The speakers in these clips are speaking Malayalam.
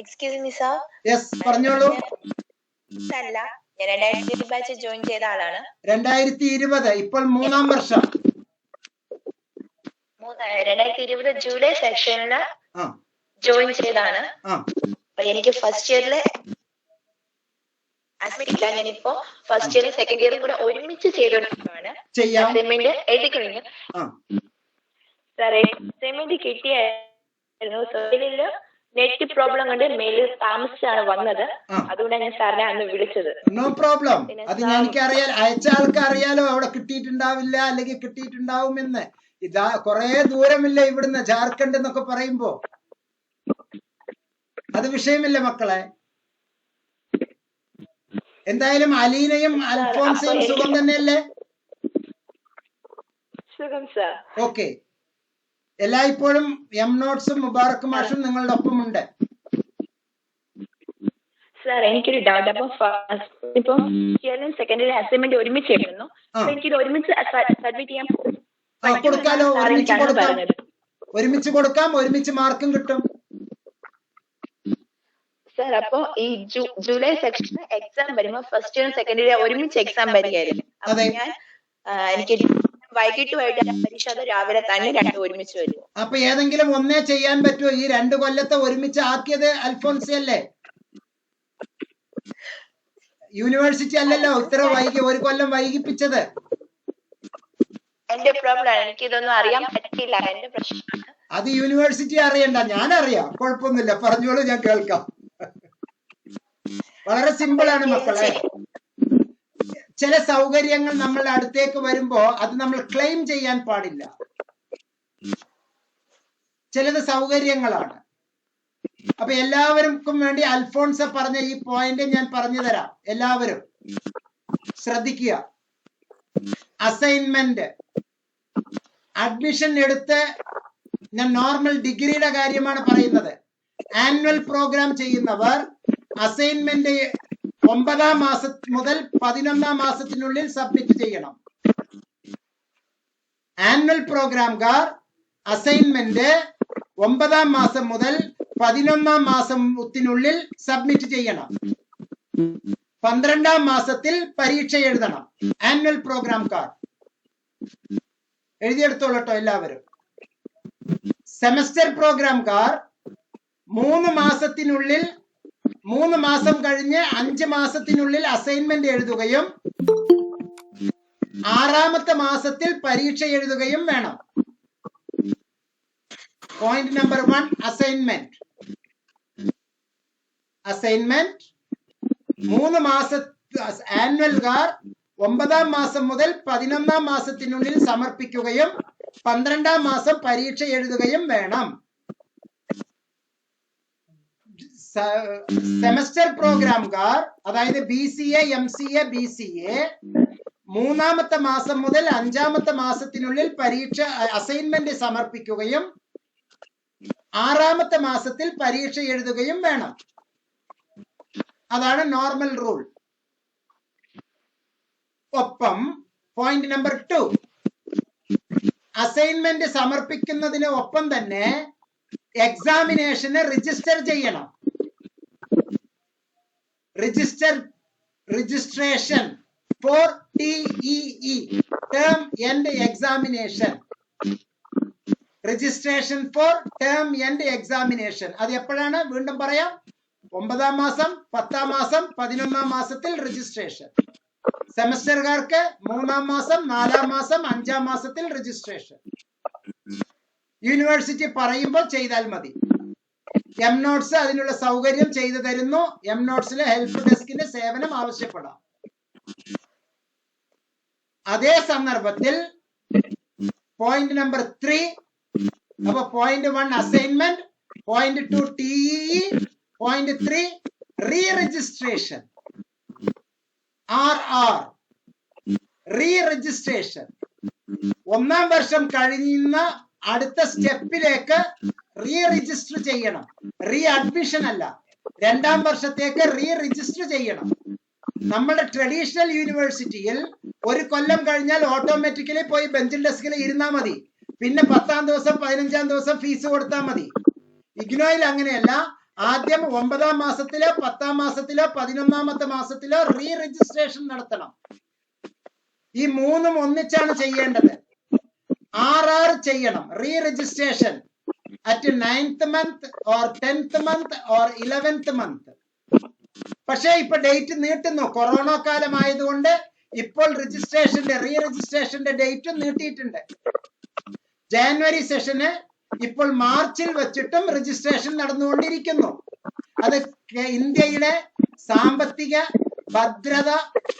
Excuse me sir. യെസ്, പറഞ്ഞോളൂ. അല്ല, ഞാൻ 2020 ബാച്ച് ജോയിൻ ചെയ്ത ആളാണ്. 2020 ഇപ്പോൾ 3-ാം വർഷം. 2020 ജൂലൈ സെക്ഷനില് ജോയിൻ ചെയ്താണ്. അപ്പൊ എനിക്ക് ഫസ്റ്റ് ഇയറില് അഡ്മിറ്റ് ഇല്ല. ഞാനിപ്പോ ഫസ്റ്റ് ഇയറും സെക്കൻഡ് ഇയറും കൂടെ ഒരുമിച്ച് ചെയ്തോണ്ടിരിക്കുകയാണ്. അസൈൻമെന്റ് എഴുതി കഴിഞ്ഞു സാറേ. അസൈൻമെന്റ് കിട്ടിയായിരുന്നു. സോയിലില് നെറ്റ് പ്രോബ്ലം കൊണ്ട് മെയിൽ താമസിച്ചാണ് വന്നത്. അതുകൊണ്ടാണ് ഞാൻ സാറിനെ അന്ന് വിളിച്ചത്. No problem. അത് എനിക്കറിയാം, അയച്ച ആൾക്ക് അറിയാലോ അവിടെ കിട്ടിയിട്ടുണ്ടാവില്ല അല്ലെങ്കിൽ കിട്ടിയിട്ടുണ്ടാവുമെന്ന്. ഇതാ കൊറേ ദൂരമില്ല ഇവിടുന്ന്, ജാർഖണ്ഡ് എന്നൊക്കെ പറയുമ്പോ. അത് വിഷയമില്ല മക്കളെ. എന്തായാലും അലീനയും അൽഫോൻസയും സുഖം തന്നെയല്ലേ? സുഖം സർ. ഓക്കെ. എല്ലായ്പ്പോഴും എം നോട്ട്സും മുബാറക് മാഷും നിങ്ങളുടെ ഒപ്പമുണ്ട്. സാർ എനിക്കൊരു ഡൗട്ട്. അപ്പൊ ഇപ്പൊ സെക്കൻഡറി അസൈൻമെന്റ് ഒരുമിച്ച് എഴുതുന്നു. എനിക്കിത് ഒരുമിച്ച് സബ്മിറ്റ് ചെയ്യാൻ കൊടുക്കാലോ. ഒരുമിച്ച് കൊടുക്കാം, ഒരുമിച്ച് കൊടുക്കാം, ഒരുമിച്ച് മാർക്കും കിട്ടും. സാർ അപ്പൊ ഈ ജൂലൈ സെക്ഷന് എക്സാം വരുമ്പോ ഫസ്റ്റ് ഇയർ സെക്കൻഡ് ഇയർ ഒരുമിച്ച് എക്സാം വരികയായിരുന്നു. അപ്പൊ ഞാൻ എനിക്ക് വൈകിട്ട് പരീക്ഷ, അത് രാവിലെ തന്നെ രണ്ടും ഒരുമിച്ച് വരും. അപ്പൊ ഏതെങ്കിലും ഒന്നേ ചെയ്യാൻ പറ്റുമോ? ഈ 2 കൊല്ലത്തെ ഒരുമിച്ച് ആക്കിയത് അൽഫോൻസി അല്ലേ? യൂണിവേഴ്സിറ്റി അല്ലല്ലോ ഇത്ര വൈകി, 1 കൊല്ലം വൈകിപ്പിച്ചത്. എന്റെ പ്രോബ്ലം. എനിക്ക് ഇതൊന്നും അറിയാൻ പറ്റില്ല, എന്റെ പ്രശ്നമാണ്. അത് യൂണിവേഴ്സിറ്റി അറിയണ്ട, ഞാൻ അറിയാം. കുഴപ്പമൊന്നുമില്ല, പറഞ്ഞോളൂ, ഞാൻ കേൾക്കാം. വളരെ സിമ്പിൾ ആണ് മക്കളെ. ചില സൗകര്യങ്ങൾ നമ്മളുടെ അടുത്തേക്ക് വരുമ്പോ അത് നമ്മൾ ക്ലെയിം ചെയ്യാൻ പാടില്ല. ചിലത് സൗകര്യങ്ങളാണ്. അപ്പൊ എല്ലാവർക്കും വേണ്ടി അൽഫോൺസ പറഞ്ഞ ഈ പോയിന്റ് ഞാൻ പറഞ്ഞു തരാം. എല്ലാവരും ശ്രദ്ധിക്കുക. അസൈൻമെന്റ് അഡ്മിഷൻ എടുത്ത്, ഞാൻ നോർമൽ ഡിഗ്രിയുടെ കാര്യമാണ് പറയുന്നത്. ആനുവൽ പ്രോഗ്രാം ചെയ്യുന്നവർ അസൈൻമെന്റ് 9-ാം മാസം മുതൽ 11-ാം മാസത്തിനുള്ളിൽ സബ്മിറ്റ് ചെയ്യണം. ആനുവൽ പ്രോഗ്രാംകാർ അസൈൻമെന്റ് 9-ാം മാസം മുതൽ 11-ാം മാസത്തിനുള്ളിൽ സബ്മിറ്റ് ചെയ്യണം. 12-ാം മാസത്തിൽ പരീക്ഷ എഴുതണം. ആനുവൽ പ്രോഗ്രാംകാർ എഴുതിയെടുത്തോളട്ടോ എല്ലാവരും. സെമസ്റ്റർ പ്രോഗ്രാംകാർ 3 മാസത്തിനുള്ളിൽ, 3 മാസം കഴിഞ്ഞ് 5 മാസത്തിനുള്ളിൽ അസൈൻമെന്റ് എഴുതുകയും 6-ാമത്തെ മാസത്തിൽ പരീക്ഷ എഴുതുകയും വേണം. Point number 1, assignment. അസൈൻമെന്റ് 3 മാസ ആനുവൽകാർ 9-ാം മാസം മുതൽ 11-ാം മാസത്തിനുള്ളിൽ സമർപ്പിക്കുകയും 12-ാം മാസം പരീക്ഷ എഴുതുകയും വേണം. സെമസ്റ്റർ പ്രോഗ്രാംകാർ, അതായത് BCA, MCA, BCA 3-ാമത്തെ മാസം മുതൽ 5-ാമത്തെ മാസത്തിനുള്ളിൽ പരീക്ഷ അസൈൻമെന്റ് സമർപ്പിക്കുകയും 6-ാമത്തെ മാസത്തിൽ പരീക്ഷ എഴുതുകയും വേണം. അതാണ് നോർമൽ റൂൾ. ഒപ്പം പോയിന്റ് നമ്പർ 2, അസൈൻമെന്റ് സമർപ്പിക്കുന്നതിന് ഒപ്പം തന്നെ എക്സാമിനേഷന് രജിസ്റ്റർ ചെയ്യണം. Registration four TEE, term end examination. Registration four term end examination. അത് എപ്പോഴാണ്? വീണ്ടും പറയാം. 9-ാം മാസം, 10-ാം മാസം, 11-ാം മാസത്തിൽ രജിസ്ട്രേഷൻ. സെമസ്റ്ററുകാർക്ക് 3-ാം മാസം, 4-ാം മാസം, 5-ാം മാസത്തിൽ രജിസ്ട്രേഷൻ. യൂണിവേഴ്സിറ്റി പറയുമ്പോൾ ചെയ്താൽ മതി. എം നോട്ട്സ് അതിനുള്ള സൗകര്യം ചെയ്തു തരുന്നു. എം നോട്ട്സിലെ ഹെൽപ്പ് ഡെസ്കിന്റെ സേവനം ആവശ്യപ്പെടാം. അതേ സന്ദർഭത്തിൽ പോയിന്റ് നമ്പർ 3, അപ്പൊ point 1 assignment, point 2 TEE, point 3 re registration, RR re registration. 1-ാം വർഷം കഴിയുന്ന അടുത്ത സ്റ്റെപ്പിലേക്ക് റീ രജിസ്റ്റർ ചെയ്യണം. റീ അഡ്മിഷൻ അല്ല, 2-ാം വർഷത്തേക്ക് റീ രജിസ്റ്റർ ചെയ്യണം. നമ്മുടെ ട്രഡീഷണൽ യൂണിവേഴ്സിറ്റിയിൽ 1 കൊല്ലം കഴിഞ്ഞാൽ ഓട്ടോമാറ്റിക്കലി പോയി ബെഞ്ചിൽ ഡെസ്കിൽ ഇരുന്നാൽ മതി. പിന്നെ 10-ാം ദിവസം 15-ാം ദിവസം ഫീസ് കൊടുത്താൽ മതി. ഈ ഇഗ്നോയിൽ അങ്ങനെയല്ല. ആദ്യം 9ാം മാസത്തിലോ 10ാം മാസത്തിലോ 11ാമത്തെ മാസത്തിലോ റീ രജിസ്ട്രേഷൻ നടത്തണം. ഈ മൂന്നും ഒന്നിച്ചാണ് ചെയ്യേണ്ടത്. RR ചെയ്യണം, re registration at 9th month or 10th month or 11th month. പക്ഷേ ഇപ്പൊ ഡേറ്റ് നീട്ടുന്നു, കൊറോണ കാലമായതുകൊണ്ട് ഇപ്പോൾ രജിസ്ട്രേഷന്റെ റീ രജിസ്ട്രേഷന്റെ ഡേറ്റ് നീട്ടിയിട്ടുണ്ട്. ജാനുവരി സെഷന് ഇപ്പോൾ മാർച്ചിൽ വെച്ചിട്ടും രജിസ്ട്രേഷൻ നടന്നുകൊണ്ടിരിക്കുന്നു. അത് ഇന്ത്യയുടെ സാമ്പത്തിക ഭദ്രത,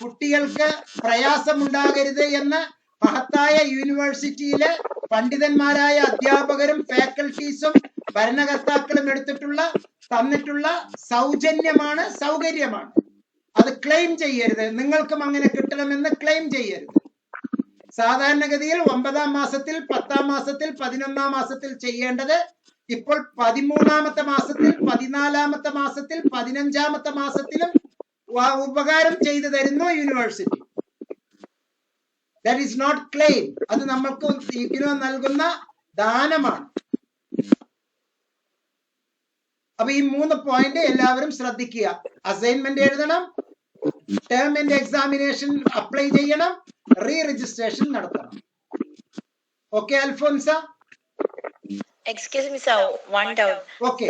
കുട്ടികൾക്ക് പ്രയാസമുണ്ടാകരുത് എന്ന് മഹത്തായ യൂണിവേഴ്സിറ്റിയിലെ പണ്ഡിതന്മാരായ അധ്യാപകരും ഫാക്കൽറ്റീസും ഭരണകർത്താക്കളും തന്നിട്ടുള്ള സൗജന്യമാണ്, സൗകര്യമാണ്. അത് ക്ലെയിം ചെയ്യരുത്. നിങ്ങൾക്കും അങ്ങനെ കിട്ടണമെന്ന് ക്ലെയിം ചെയ്യരുത്. സാധാരണഗതിയിൽ 9ാം മാസത്തിൽ, 10ാം മാസത്തിൽ, 11ാം മാസത്തിൽ ചെയ്യേണ്ടത് ഇപ്പോൾ 13ാമത്തെ മാസത്തിൽ, 14ാമത്തെ മാസത്തിൽ, 15ാമത്തെ മാസത്തിലും ഉപകാരം ചെയ്തു തരുന്നു university. That is not claim. അത് നമ്മൾക്ക് ഇഗ്നോ നൽകുന്ന ദാനമാണ്. അപ്പൊ ഈ 3 പോയിന്റ് എല്ലാവരും ശ്രദ്ധിക്കുക. അസൈൻമെന്റ് എഴുതണം, ടേം ആൻഡ് എക്സാമിനേഷൻ അപ്ലൈ ചെയ്യണം, റീ രജിസ്ട്രേഷൻ നടത്തണം. Okay Alphonsa? Excuse me sir, one doubt.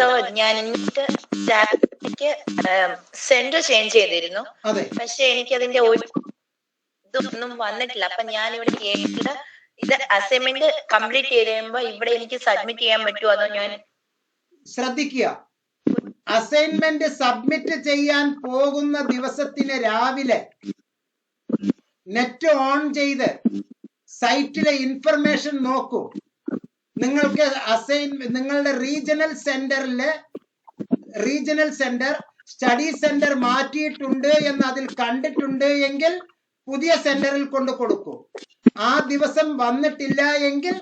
Sir, ഞാൻ സെന്റർ ചേഞ്ച് ചെയ്തിരുന്നു, പക്ഷെ എനിക്ക് അതിന്റെ ഇതൊന്നും വന്നിട്ടില്ല. അപ്പൊ ഞാൻ ഇവിടെ കേട്ടിട്ട് ഇത് അസൈൻമെന്റ് കംപ്ലീറ്റ് ചെയ്ത് കഴിയുമ്പോ ഇവിടെ എനിക്ക് സബ്മിറ്റ് ചെയ്യാൻ പറ്റുമോ? അതോ ഞാൻ ശ്രദ്ധിക്കുക, അസൈൻമെന്റ് സബ്മിറ്റ് ചെയ്യാൻ പോകുന്ന ദിവസത്തിന് രാവിലെ നെറ്റ് ഓൺ ചെയ്ത് സൈറ്റിലെ ഇൻഫർമേഷൻ നോക്കൂ. നിങ്ങൾക്ക് നിങ്ങളുടെ റീജിയണൽ സെന്റർ സ്റ്റഡി സെന്റർ മാറ്റിയിട്ടുണ്ട് എന്ന് അതിൽ കണ്ടിട്ടുണ്ട് എങ്കിൽ പുതിയ സെന്ററിൽ കൊണ്ട് കൊടുക്കൂ. ആ ദിവസം വന്നിട്ടില്ല എങ്കിൽ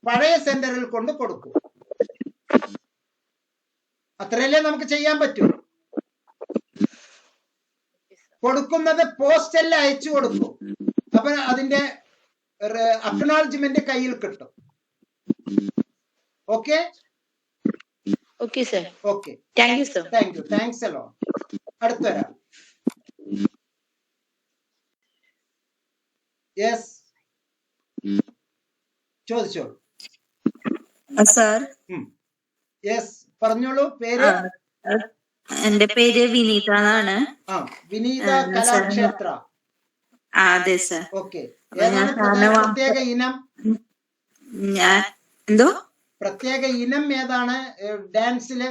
പഴയ സെന്ററിൽ കൊണ്ട് കൊടുക്കൂ. അത്രയല്ലേ നമുക്ക് ചെയ്യാൻ പറ്റൂ. കൊടുക്കുന്നത് പോസ്റ്റലിൽ അയച്ചു കൊടുക്കും. അപ്പൊ അതിന്റെ അക്നോളജ്മെന്റ് കയ്യിൽ കിട്ടും. Okay? Okay sir. Okay, thank you sir. Thank you. Thanks അല്ലോ. അടുത്ത വരാം. യെസ്, ചോദിച്ചോളൂ. സർ. യെസ്, പറഞ്ഞോളൂ. പേര്? എന്റെ പേര് വിനീത എന്നാണ്. വിനീത കലാക്ഷേത്ര. അതെ സർ. ഓക്കെ, ഏതാണ് പ്രത്യേക ഇനം? ഞാൻ എന്തോ പ്രത്യേക ഇനം ഏതാണ് ഡാൻസില്?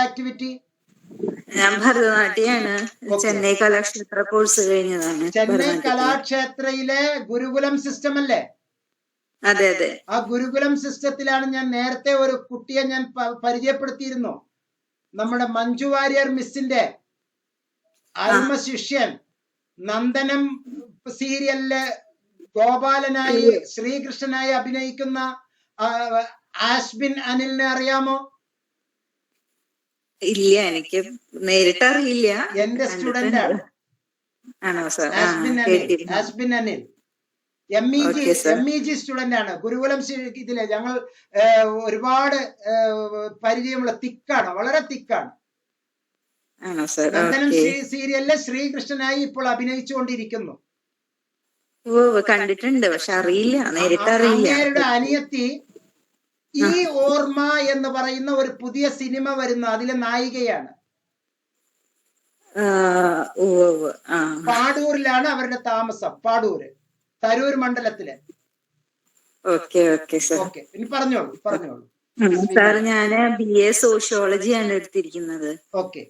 ആക്ടിവിറ്റി? ഞാൻ ഭരതനാട്യാണ്. ചെന്നൈ കലാക്ഷേത്ര കോഴ്സ് കഴിഞ്ഞതാണ്. ചെന്നൈ കലാക്ഷേത്രയിലെ ഗുരുകുലം സിസ്റ്റം അല്ലേ? അതെ അതെ. ആ ഗുരുകുലം സിസ്റ്റത്തിലാണ് ഞാൻ നേരത്തെ ഒരു കുട്ടിയെ ഞാൻ പരിചയപ്പെടുത്തിയിരുന്നു. നമ്മുടെ മഞ്ജു വാര്യർ മിസ്സിന്റെ ആത്മശിഷ്യൻ. നന്ദനം സീരിയലില് ഗോപാലനായി, ശ്രീകൃഷ്ണനായി അഭിനയിക്കുന്ന ആഷ്ബിൻ അനിലിനെ അറിയാമോ? ഇല്ല, എനിക്ക് നേരിട്ട് അറിയില്ല. എന്റെ സ്റ്റുഡന്റ് ആണ്. ആണോ sir? Ashbin Anil MEG student ആണ്. ഗുരുകുലം ഇതിലെ ഞങ്ങൾ ഒരുപാട് പരിചയമുള്ള തിക്കാണ്, വളരെ തിക്കാണ്. നന്ദനം സീരിയലിലെ ശ്രീകൃഷ്ണനായി ഇപ്പോൾ അഭിനയിച്ചുകൊണ്ടിരിക്കുന്നു. കണ്ടിട്ടുണ്ട്, പക്ഷെ അറിയില്ല, നേരിട്ട് അറിയില്ല. അങ്ങേരുടെ അനിയത്തി ഈ ഓർമ്മ എന്ന് പറയുന്ന ഒരു പുതിയ സിനിമ വരുന്നു, അതിലെ നായികയാണ്. പാടൂരിലാണ് അവരുടെ താമസം. പാടൂര്, തരൂർ മണ്ഡലത്തില്. Okay okay sir. ഓക്കെ, ഇനി പറഞ്ഞോളൂ പറഞ്ഞോളൂ. സാർ, ഞാന് BA സോഷ്യോളജിയാണ് എടുത്തിരിക്കുന്നത്. ഓക്കെ.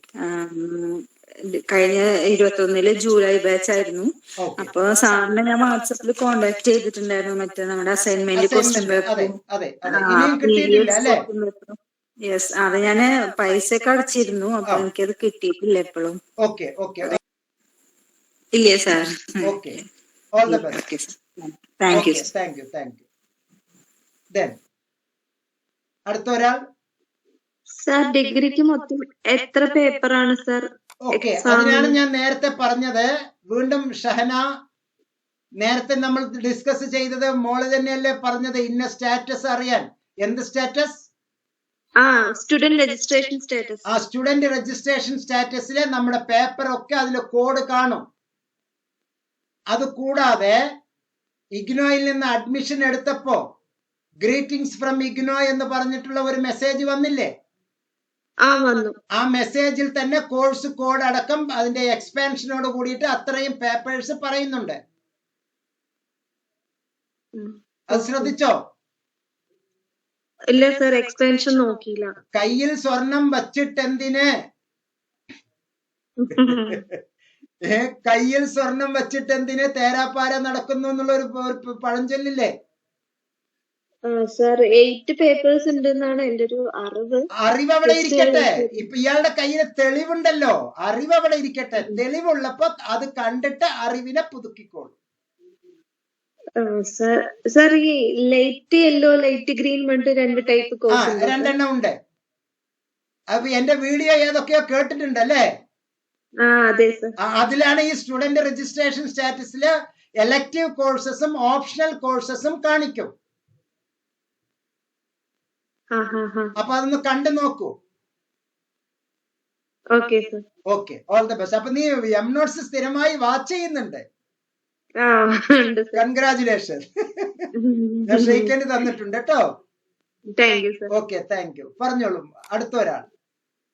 കഴിഞ്ഞ 21 ജൂലൈ ബാച്ച് ആയിരുന്നു. അപ്പൊ സാറിനെ ഞാൻ വാട്സപ്പിൽ കോണ്ടാക്ട് ചെയ്തിട്ടുണ്ടായിരുന്നു. മറ്റേ നമ്മുടെ അസൈൻമെന്റ് ക്വസ്റ്റ്യൻ പേപ്പറും. യെസ്, അത് ഞാന് പൈസ ഒക്കെ അടച്ചിരുന്നു. അപ്പൊ എനിക്കത് കിട്ടിയിട്ടില്ല എപ്പോഴും. ഇല്ലേ സാർ? Thank you. അടുത്ത ഒരാൾ. സാർ, ഡിഗ്രിക്ക് മൊത്തം എത്ര പേപ്പറാണ് സാർ? ഓക്കെ, അതിനാണ് ഞാൻ നേരത്തെ പറഞ്ഞത്. വീണ്ടും ഷഹന, നേരത്തെ നമ്മൾ ഡിസ്കസ് ചെയ്തത് മോള് തന്നെയല്ലേ പറഞ്ഞത് ഇന്ന സ്റ്റാറ്റസ് അറിയാൻ. എന്ത് സ്റ്റാറ്റസ്? Student registration status. ആ സ്റ്റുഡന്റ് രജിസ്ട്രേഷൻ സ്റ്റാറ്റസിലെ നമ്മുടെ പേപ്പർ ഒക്കെ അതിൽ കോഡ് കാണും. അത് കൂടാതെ ഇഗ്നോയിൽ നിന്ന് അഡ്മിഷൻ എടുത്തപ്പോ ഗ്രീറ്റിംഗ്സ് ഫ്രം ഇഗ്നോ എന്ന് പറഞ്ഞിട്ടുള്ള ഒരു മെസ്സേജ് വന്നില്ലേ? വന്നു. ആ മെസ്സേജിൽ തന്നെ കോഴ്സ് കോഡ് അടക്കം അതിന്റെ എക്സ്പാൻഷനോട് കൂടിയിട്ട് അത്രയും പേപ്പേഴ്സ് പറയുന്നുണ്ട്. അത് ശ്രദ്ധിച്ചോ? ഇല്ല സർ, എക്സ്പാൻഷൻ നോക്കിയില്ല. കയ്യിൽ സ്വർണം വച്ചിട്ടെന്തിന്? കയ്യിൽ സ്വർണം വച്ചിട്ടെന്തിന് തേരാപ്പാര നടക്കുന്നു എന്നുള്ള ഒരു പഴഞ്ചൊല്ലില്ലേ? സർ 8 പേപ്പേഴ്സ് ഉണ്ടെന്നാണ് എന്റെ ഒരു അറിവ്. അറിവ് അവിടെ ഇരിക്കട്ടെ. ഇപ്പൊ ഇയാളുടെ കയ്യിൽ തെളിവുണ്ടല്ലോ, അറിവ് അവിടെ ഇരിക്കട്ടെ. തെളിവുള്ളപ്പോ അത് കണ്ടിട്ട് അറിവിനെ പുതുക്കിക്കോളൂ. സർ ഈ ലൈറ്റ് യെല്ലോ ലൈറ്റ് ഗ്രീൻ പറഞ്ഞിട്ട് 2 ടൈപ്പ് കോഴ്സ് 2 ഉണ്ട്. അപ്പൊ എന്റെ വീഡിയോ ഏതൊക്കെയോ കേട്ടിട്ടുണ്ടല്ലേ? അതെ സർ. അതിലാണ് ഈ സ്റ്റുഡന്റ് രജിസ്ട്രേഷൻ സ്റ്റാറ്റസില് എലക്ടീവ് കോഴ്സസും ഓപ്ഷണൽ കോഴ്സസും കാണിക്കും. അപ്പൊ അതൊന്ന് കണ്ടു നോക്കൂ. Okay sir. Okay, all the best. അപ്പൊ നീ എം നോട്ട്സ് സ്ഥിരമായി വാച്ച് ചെയ്യുന്നുണ്ട്? കൺഗ്രാചുലേഷൻ. ഞാൻ ഷെയ്ക്കൻഡ് തന്നിട്ടുണ്ട് കേട്ടോ. Thank you sir. Okay, thank you. പറഞ്ഞോളൂ അടുത്ത ഒരാൾ.